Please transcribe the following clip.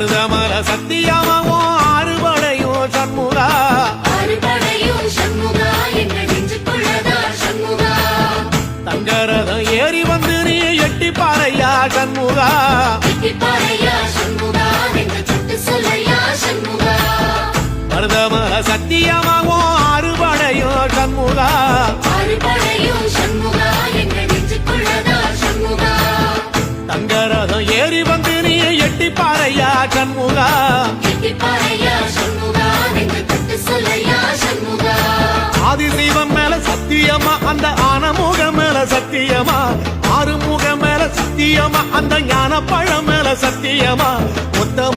மருதமல சத்தியமாவும் ஆறுபடையும் சண்முகா தங்கரதம் ஏறி வந்து நீ எட்டி பாறையா சண்முகா மருதமல சத்தியமாவும் ஆறுபடையும் சண்முகா தங்கரதம் ஏறி வந்து நீ எட்டி பாறையா சண்முகா ஆதிசைவம் மேல சத்தியமா அந்த ஆனமுகம் மேல சத்தியமா ஆறுமுகம் மேல சத்தியமா அந்த ஞான பழம் மேல சத்தியமா மொத்த